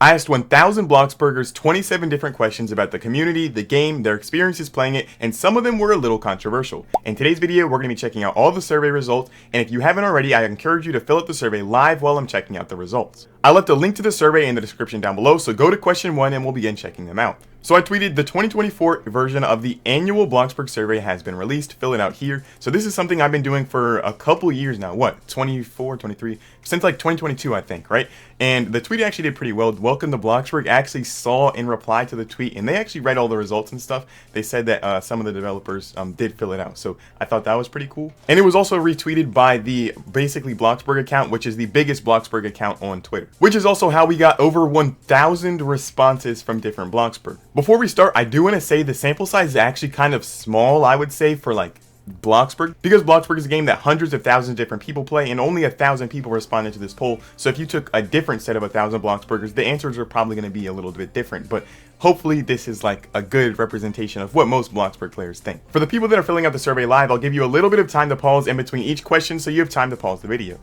I asked 1,000 Bloxburgers 27 different questions about the community, the game, their experiences playing it, and some of them were a little controversial. In today's video, we're going to be checking out all the survey results, and if you haven't already, I encourage you to fill out the survey live while I'm checking out the results. I left a link to the survey in the description down below, so go to question 1 and we'll begin checking them out. So I tweeted, the 2024 version of the annual Bloxburg survey has been released, fill it out here. So this is something I've been doing for a couple years now, 24, 23, since like 2022 I think, right? And the tweet actually did pretty well. Welcome to Bloxburg actually saw and replied to the tweet, and they actually read all the results and stuff. They said that some of the developers did fill it out, so I thought that was pretty cool. And it was also retweeted by the basically Bloxburg account, which is the biggest Bloxburg account on Twitter, which is also how we got over 1,000 responses from different Bloxburg. Before we start, I do want to say the sample size is actually kind of small, I would say, for like Bloxburg, because Bloxburg is a game that hundreds of thousands of different people play and only 1,000 people responded to this poll. So if you took a different set of 1,000 Bloxburgers, the answers are probably going to be a little bit different, but hopefully this is like a good representation of what most Bloxburg players think. For the people that are filling out the survey live, I'll give you a little bit of time to pause in between each question so you have time to pause the video.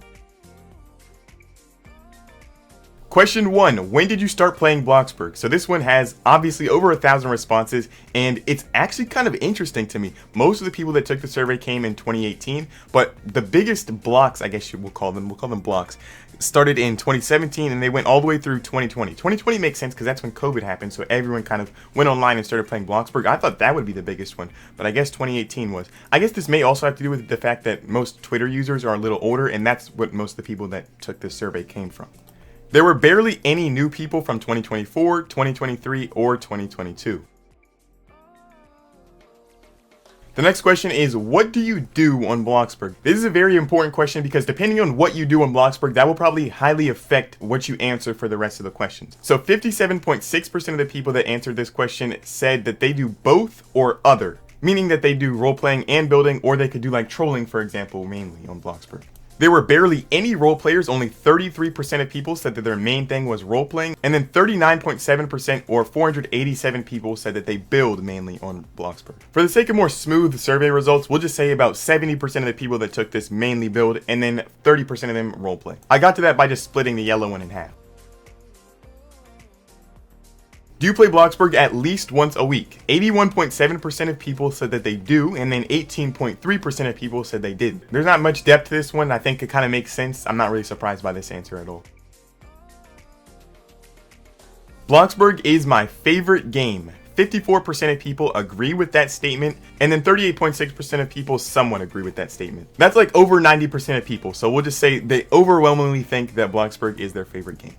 Question 1, when did you start playing Bloxburg? So this one has obviously over 1,000 responses, and it's actually kind of interesting to me. Most of the people that took the survey came in 2018, but the biggest blocks, I guess we'll call them blocks, started in 2017 and they went all the way through 2020. 2020 makes sense because that's when COVID happened, so everyone kind of went online and started playing Bloxburg. I thought that would be the biggest one, but I guess 2018 was. I guess this may also have to do with the fact that most Twitter users are a little older, and that's what most of the people that took this survey came from. There were barely any new people from 2024, 2023, or 2022. The next question is, what do you do on Bloxburg? This is a very important question because depending on what you do on Bloxburg, that will probably highly affect what you answer for the rest of the questions. So 57.6% of the people that answered this question said that they do both or other, meaning that they do role-playing and building, or they could do like trolling, for example, mainly on Bloxburg. There were barely any role players, only 33% of people said that their main thing was role playing, and then 39.7% or 487 people said that they build mainly on Bloxburg. For the sake of more smooth survey results, we'll just say about 70% of the people that took this mainly build, and then 30% of them role play. I got to that by just splitting the yellow one in half. Do you play Bloxburg at least once a week? 81.7% of people said that they do, and then 18.3% of people said they did. There's not much depth to this one. I think it kind of makes sense. I'm not really surprised by this answer at all. Bloxburg is my favorite game. 54% of people agree with that statement, and then 38.6% of people somewhat agree with that statement. That's like over 90% of people, so we'll just say they overwhelmingly think that Bloxburg is their favorite game.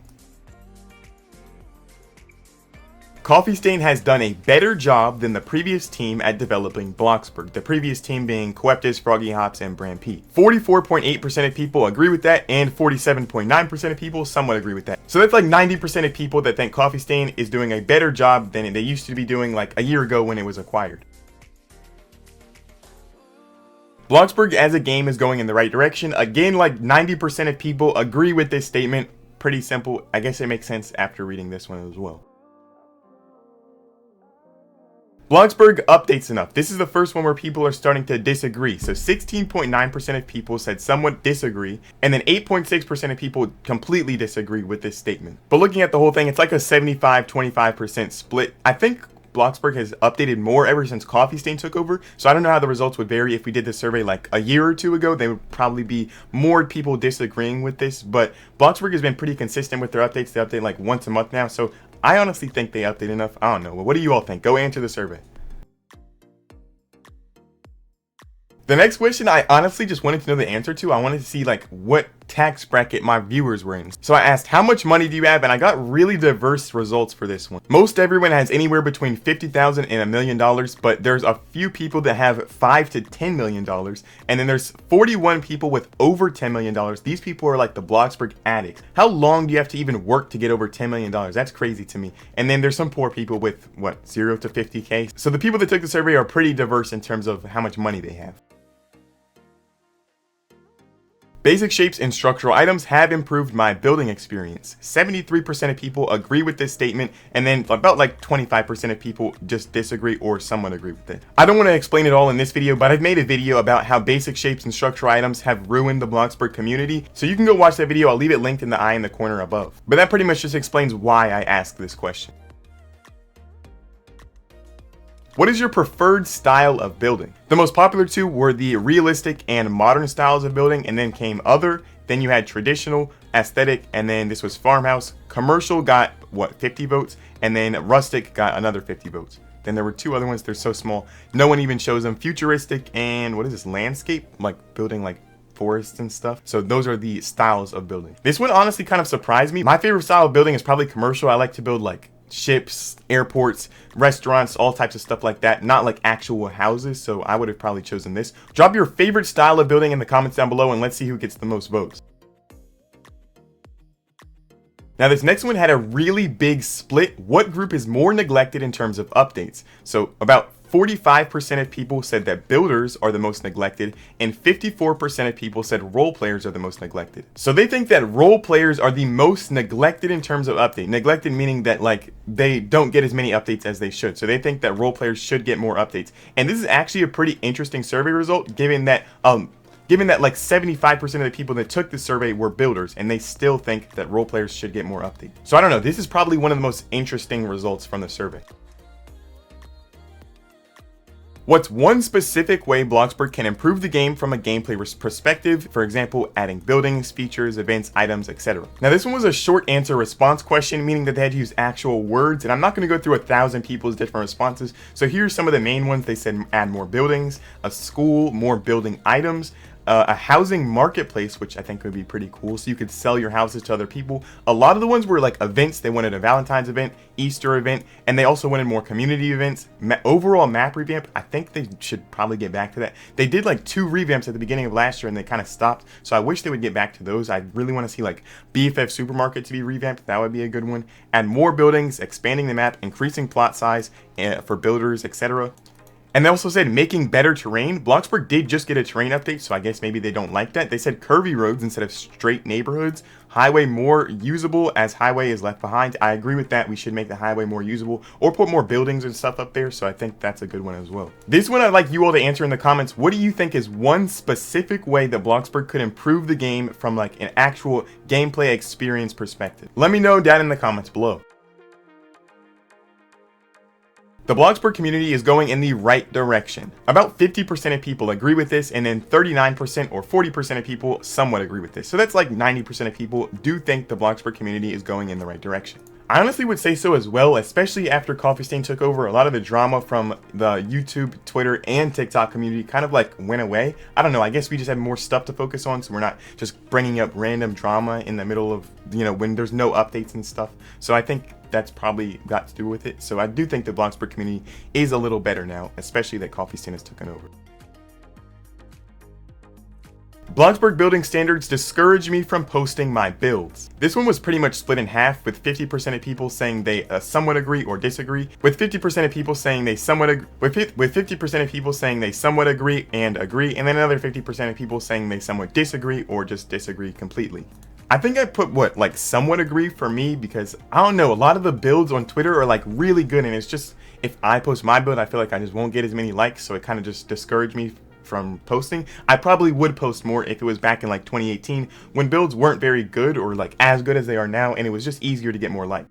Coffee Stain has done a better job than the previous team at developing Bloxburg, the previous team being Coeptus, Froggy Hops, and Brand P. 44.8% of people agree with that, and 47.9% of people somewhat agree with that. So that's like 90% of people that think Coffee Stain is doing a better job than they used to be doing like a year ago when it was acquired. Bloxburg as a game is going in the right direction. Again, like 90% of people agree with this statement. Pretty simple. I guess it makes sense after reading this one as well. Bloxburg updates enough. This is the first one where people are starting to disagree. So 16.9% of people said somewhat disagree, and then 8.6% of people completely disagree with this statement. But looking at the whole thing, it's like a 75-25% split. I think Bloxburg has updated more ever since Coffee Stain took over, so I don't know how the results would vary if we did this survey like a year or two ago. There would probably be more people disagreeing with this, but Bloxburg has been pretty consistent with their updates. They update like once a month now, so I honestly think they update enough. I don't know. What do you all think? Go answer the survey. The next question I honestly just wanted to know the answer to. I wanted to see like what tax bracket my viewers were in. So I asked, how much money do you have? And I got really diverse results for this one. Most everyone has anywhere between $50,000 and $1 million, but there's a few people that have $5 to $10 million. And then there's 41 people with over $10 million. These people are like the Bloxburg addicts. How long do you have to even work to get over $10 million? That's crazy to me. And then there's some poor people with what, 0 to 50K. So the people that took the survey are pretty diverse in terms of how much money they have. Basic shapes and structural items have improved my building experience. 73% of people agree with this statement, and then about like 25% of people just disagree or somewhat agree with it. I don't want to explain it all in this video, but I've made a video about how basic shapes and structural items have ruined the Bloxburg community, so you can go watch that video. I'll leave it linked in the eye in the corner above. But that pretty much just explains why I asked this question. What is your preferred style of building? The most popular two were the realistic and modern styles of building, and then came other. Then you had traditional, aesthetic, and then this was farmhouse. Commercial got, 50 votes, and then rustic got another 50 votes. Then there were two other ones, they're so small, no one even shows them. Futuristic and what is this, landscape? Like building like forests and stuff. So those are the styles of building. This one honestly kind of surprised me. My favorite style of building is probably commercial. I like to build like ships, airports, restaurants, all types of stuff like that, not like actual houses, so I would have probably chosen this. Drop your favorite style of building in the comments down below and let's see who gets the most votes. Now this next one had a really big split. What group is more neglected in terms of updates? So about 45% of people said that builders are the most neglected, and 54% of people said role players are the most neglected. So they think that role players are the most neglected in terms of update. Neglected meaning that like they don't get as many updates as they should. So they think that role players should get more updates. And this is actually a pretty interesting survey result, given that like 75% of the people that took this survey were builders, and they still think that role players should get more updates. So I don't know, this is probably one of the most interesting results from the survey. What's one specific way Bloxburg can improve the game from a gameplay perspective? For example, adding buildings, features, events, items, etc. Now this one was a short answer response question, meaning that they had to use actual words, and I'm not going to go through 1,000 people's different responses. So here's some of the main ones. They said add more buildings, a school, more building items, a housing marketplace, which I think would be pretty cool, so you could sell your houses to other people. A lot of the ones were like events. They wanted a Valentine's event, Easter event, and they also wanted more community events. Overall map revamp, I think they should probably get back to that. They did like 2 revamps at the beginning of last year and they kind of stopped, so I wish they would get back to those. I really want to see like BFF Supermarket to be revamped. That would be a good one. Add more buildings, expanding the map, increasing plot size for builders, etc. And they also said making better terrain. Bloxburg did just get a terrain update, so I guess maybe they don't like that. They said curvy roads instead of straight neighborhoods. Highway more usable as highway is left behind. I agree with that. We should make the highway more usable or put more buildings and stuff up there, so I think that's a good one as well. This one I'd like you all to answer in the comments. What do you think is one specific way that Bloxburg could improve the game from like an actual gameplay experience perspective? Let me know down in the comments below. The Bloxburg community is going in the right direction. About 50% of people agree with this, and then 39% or 40% of people somewhat agree with this. So that's like 90% of people do think the Bloxburg community is going in the right direction. I honestly would say so as well, especially after Coffee Stain took over. A lot of the drama from the YouTube, Twitter, and TikTok community kind of like went away. I don't know, I guess we just had more stuff to focus on, so we're not just bringing up random drama in the middle of, you know, when there's no updates and stuff. So I think that's probably got to do with it. So I do think the Bloxburg community is a little better now, especially that Coffee Stain has taken over. Bloxburg building standards discourage me from posting my builds. This one was pretty much split in half, with 50% of people saying they somewhat agree or disagree, with 50% of people saying they somewhat with 50% of people saying they somewhat agree, and then another 50% of people saying they somewhat disagree or just disagree completely. I think I put like somewhat agree for me, because I don't know, a lot of the builds on Twitter are like really good, and it's just, if I post my build, I feel like I just won't get as many likes, so it kind of just discouraged me from posting. I probably would post more if it was back in like 2018 when builds weren't very good or like as good as they are now, and it was just easier to get more likes.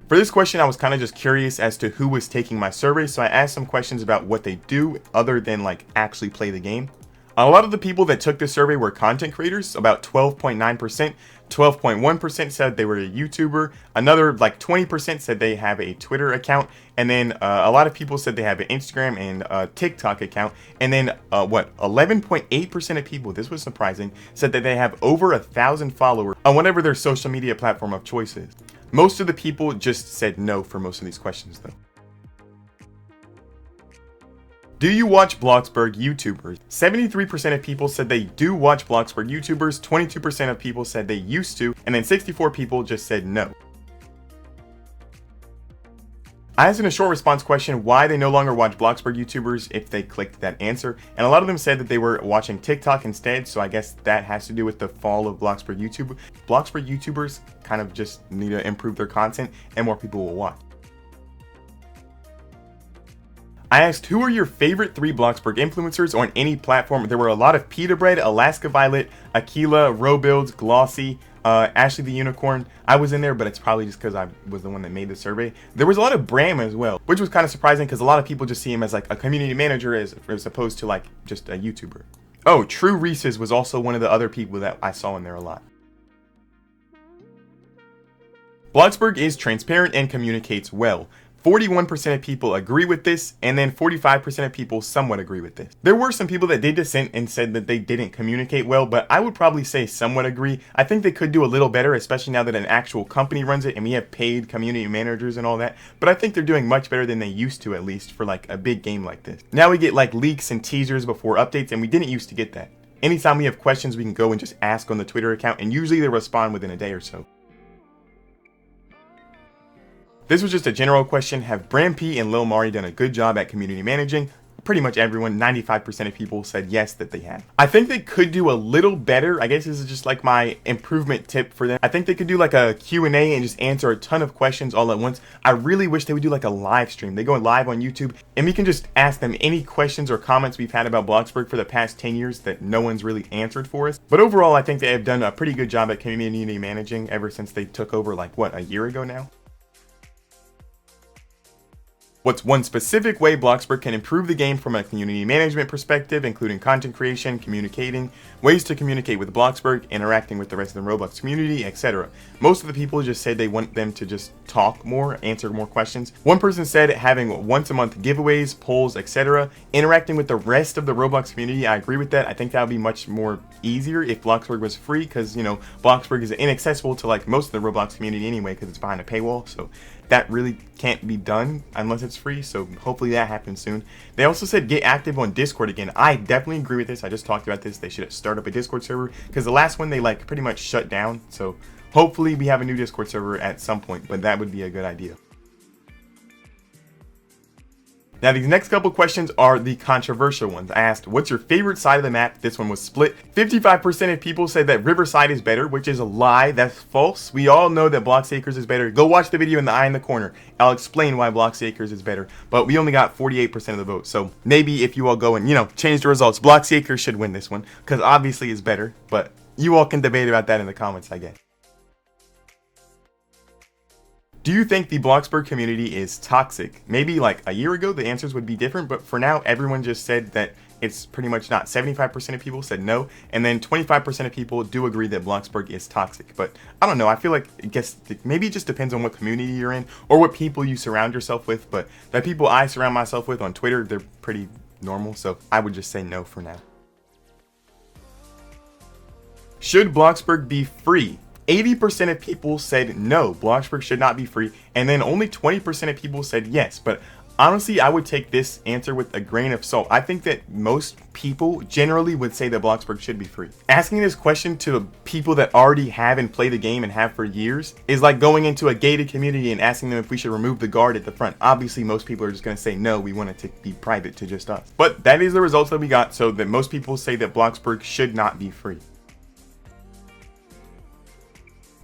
For this question, I was kind of just curious as to who was taking my survey, so I asked some questions about what they do other than like actually play the game. A lot of the people that took this survey were content creators, about 12.9%. 12.1% said they were a YouTuber. Another like 20% said they have a Twitter account. And then a lot of people said they have an Instagram and a TikTok account. And then 11.8% of people, this was surprising, said that they have over 1,000 followers on whatever their social media platform of choice is. Most of the people just said no for most of these questions though. Do you watch Bloxburg YouTubers? 73% of people said they do watch Bloxburg YouTubers, 22% of people said they used to, and then 64 people just said no. I asked in a short response question why they no longer watch Bloxburg YouTubers if they clicked that answer, and a lot of them said that they were watching TikTok instead, so I guess that has to do with the fall of Bloxburg YouTube. Bloxburg YouTubers kind of just need to improve their content and more people will watch. I asked, who are your favorite 3 Bloxburg influencers on any platform? There were a lot of Pita Bread, Alaska Violet, Aquila, Robuilds, Glossy, Ashley the Unicorn. I was in there, but it's probably just because I was the one that made the survey. There was a lot of Bram as well, which was kind of surprising because a lot of people just see him as like a community manager as opposed to like just a YouTuber. Oh, True Reese's was also one of the other people that I saw in there a lot. Bloxburg is transparent and communicates well. 41% of people agree with this, and then 45% of people somewhat agree with this. There were some people that did dissent and said that they didn't communicate well, but I would probably say somewhat agree. I think they could do a little better, especially now that an actual company runs it and we have paid community managers and all that. But I think they're doing much better than they used to, at least for like a big game like this. Now we get like leaks and teasers before updates, and we didn't used to get that. Anytime we have questions, we can go and just ask on the Twitter account, and usually they respond within a day or so. This was just a general question. Have Bram P and Lil Mari done a good job at community managing? Pretty much everyone, 95% of people said yes that they have. I think they could do a little better. I guess this is just like my improvement tip for them. I think they could do like a Q&A and just answer a ton of questions all at once. I really wish they would do like a live stream. They go live on YouTube and we can just ask them any questions or comments we've had about Bloxburg for the past 10 years that no one's really answered for us. But overall, I think they have done a pretty good job at community managing ever since they took over like, what, a year ago now? What's one specific way Bloxburg can improve the game from a community management perspective, including content creation, communicating, ways to communicate with Bloxburg, interacting with the rest of the Roblox community, etc. Most of the people just said they want them to just talk more, answer more questions. One person said having once a month giveaways, polls, etc. Interacting with the rest of the Roblox community, I agree with that. I think that would be much more easier if Bloxburg was free, because, you know, Bloxburg is inaccessible to like most of the Roblox community anyway because it's behind a paywall, so that really can't be done unless it's free, so hopefully that happens soon. They also said get active on Discord again. I definitely agree with this. I just talked about this. They should start up a Discord server because the last one they like pretty much shut down, so hopefully we have a new Discord server at some point, but that would be a good idea. Now these next couple questions are the controversial ones. I asked, what's your favorite side of the map? This one was split. 55% of people said that Riverside is better, which is a lie. That's false. We all know that Bloxacres is better. Go watch the video in the eye in the corner. I'll explain why Bloxacres is better. But we only got 48% of the vote. So maybe if you all go and, you know, change the results, Bloxacres should win this one because obviously it's better. But you all can debate about that in the comments, I guess. Do you think the Bloxburg community is toxic? Maybe like a year ago the answers would be different, but for now everyone just said that it's pretty much not. 75% of people said no, and then 25% of people do agree that Bloxburg is toxic. But I don't know, I feel like, maybe it just depends on what community you're in or what people you surround yourself with, but the people I surround myself with on Twitter, they're pretty normal, so I would just say no for now. Should Bloxburg be free? 80% of people said no, Bloxburg should not be free, and then only 20% of people said yes. But honestly, I would take this answer with a grain of salt. I think that most people generally would say that Bloxburg should be free. Asking this question to people that already have and play the game and have for years is like going into a gated community and asking them if we should remove the guard at the front. Obviously, most people are just going to say no, we want it to be private to just us. But that is the results that we got, so that most people say that Bloxburg should not be free.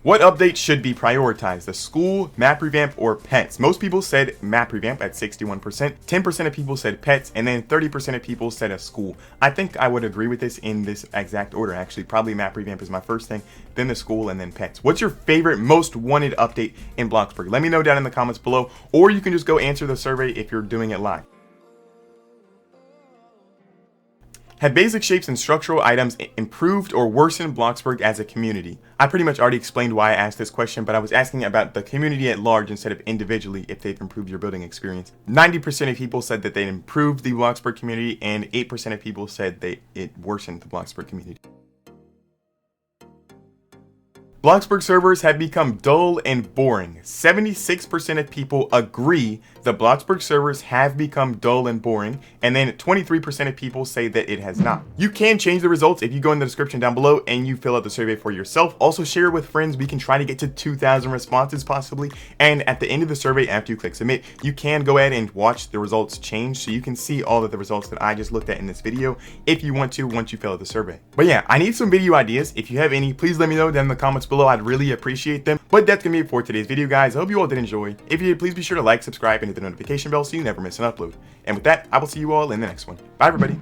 What updates should be prioritized? The school, map revamp, or pets? Most people said map revamp at 61%, 10% of people said pets, and then 30% of people said a school. I think I would agree with this in this exact order, actually. Probably map revamp is my first thing, then the school, and then pets. What's your favorite, most wanted update in Bloxburg? Let me know down in the comments below, or you can just go answer the survey if you're doing it live. Have basic shapes and structural items improved or worsened Bloxburg as a community? I pretty much already explained why I asked this question, but I was asking about the community at large instead of individually if they've improved your building experience. 90% of people said that they improved the Bloxburg community, and 8% of people said it worsened the Bloxburg community. Bloxburg servers have become dull and boring. 76% of people agree that Bloxburg servers have become dull and boring, and then 23% of people say that it has not. You can change the results if you go in the description down below and you fill out the survey for yourself. Also share it with friends. We can try to get to 2,000 responses possibly, and at the end of the survey, after you click submit, you can go ahead and watch the results change, so you can see all of the results that I just looked at in this video if you want to once you fill out the survey. But yeah, I need some video ideas. If you have any, please let me know down in the comments below. I'd really appreciate them. But that's gonna be it for today's video, guys. I hope you all did enjoy. If you did, please be sure to like, subscribe, and hit the notification bell so you never miss an upload. And with that, I will see you all in the next one. Bye, everybody.